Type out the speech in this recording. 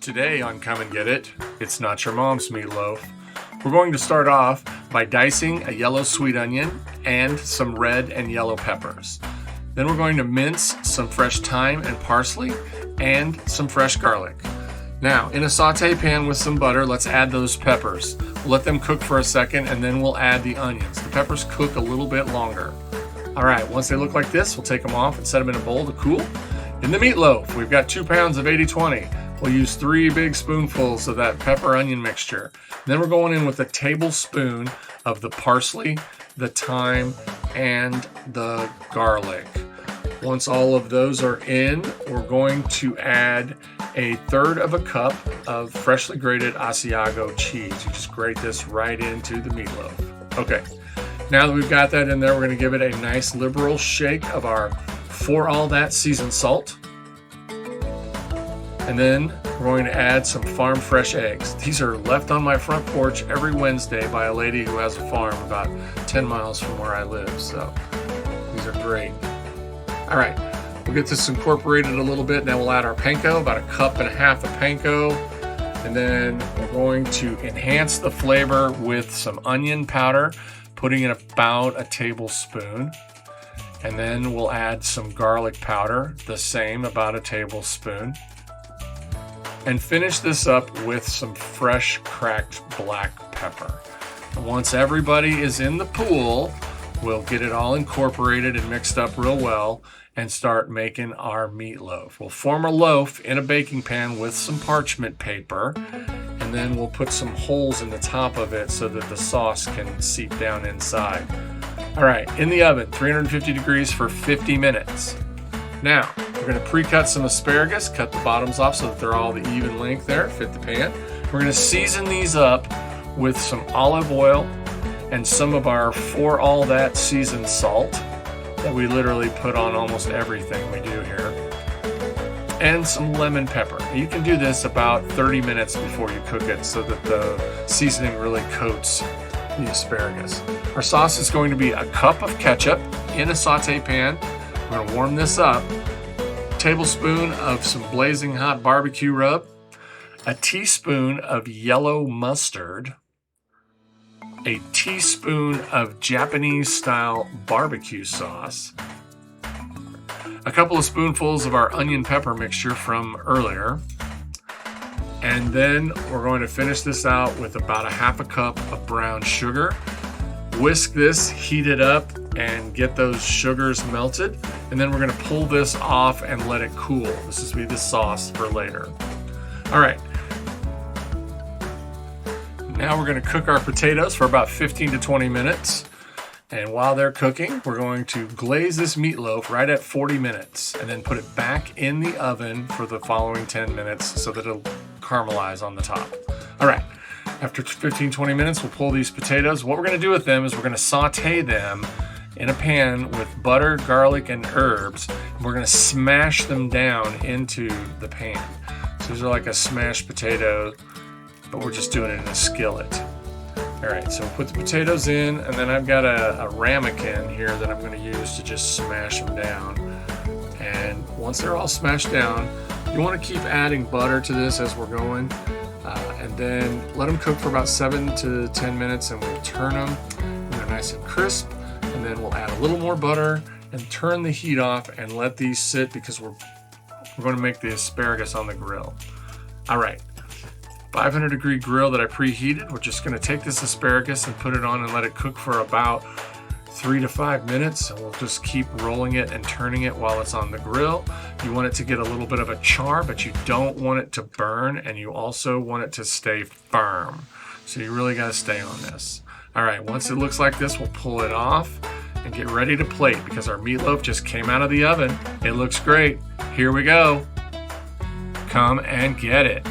Today on Come and Get It, it's not your mom's meatloaf. We're going to start off by dicing a yellow sweet onion and some red and yellow peppers. Then we're going to mince some fresh thyme and parsley and some fresh garlic. Now, in a saute pan with some butter, let's add those peppers. We'll let them cook for a second and then we'll add the onions. The peppers cook a little bit longer. All right, once they look like this, we'll take them off and set them in a bowl to cool. In the meatloaf, we've got 2 pounds of 80/20. We'll use 3 big spoonfuls of that pepper onion mixture. Then we're going in with a tablespoon of the parsley, the thyme, and the garlic. Once all of those are in, we're going to add 1/3 of a cup of freshly grated Asiago cheese. You just grate this right into the meatloaf. Okay, now that we've got that in there, we're going to give it a nice liberal shake of our For All That seasoned salt. And then we're going to add some farm fresh eggs. These are left on my front porch every Wednesday by a lady who has a farm about 10 miles from where I live. So these are great. All right, we'll get this incorporated a little bit. Now we'll add our panko, about 1.5 cups of panko. And then we're going to enhance the flavor with some onion powder, putting in about a tablespoon. And then we'll add some garlic powder, the same, about a tablespoon. And finish this up with some fresh cracked black pepper. And once everybody is in the pool, we'll get it all incorporated and mixed up real well and start making our meatloaf. We'll form a loaf in a baking pan with some parchment paper, and then we'll put some holes in the top of it so that the sauce can seep down inside. All right, in the oven, 350 degrees for 50 minutes. Now, we're going to pre-cut some asparagus, cut the bottoms off so that they're all the even length there, fit the pan. We're going to season these up with some olive oil and some of our For All That seasoned salt that we literally put on almost everything we do here, and some lemon pepper. You can do this about 30 minutes before you cook it so that the seasoning really coats the asparagus. Our sauce is going to be 1 cup of ketchup in a saute pan. We're going to warm this up. A tablespoon of some blazing hot barbecue rub, a teaspoon of yellow mustard, a teaspoon of Japanese style barbecue sauce, a couple of spoonfuls of our onion pepper mixture from earlier, and then we're going to finish this out with about 1/2 cup of brown sugar. Whisk this, heat it up, and get those sugars melted. And then we're going to pull this off and let it cool. This is be the sauce for later. All right. Now we're going to cook our potatoes for about 15 to 20 minutes. And while they're cooking, we're going to glaze this meatloaf right at 40 minutes and then put it back in the oven for the following 10 minutes so that it'll caramelize on the top. All right. After 15-20 minutes, we'll pull these potatoes. What we're going to do with them is we're going to saute them in a pan with butter, garlic, and herbs. We're going to smash them down into the pan. So these are like a smashed potato, but we're just doing it in a skillet. All right, so put the potatoes in, and then I've got a ramekin here that I'm going to use to just smash them down. And once they're all smashed down, you want to keep adding butter to this as we're going. And then let them cook for about 7 to 10 minutes, and we'll turn them when they're nice and crisp. And then we'll add a little more butter and turn the heat off and let these sit because we're going to make the asparagus on the grill. All right, 500 degree grill that I preheated. We're just going to take this asparagus and put it on and let it cook for about 3 to 5 minutes, and we'll just keep rolling it and turning it while it's on the grill. You want it to get a little bit of a char, but you don't want it to burn, and you also want it to stay firm. So you really got to stay on this. All right, once it looks like this, we'll pull it off and get ready to plate because our meatloaf just came out of the oven. It looks great. Here we go. Come and get it.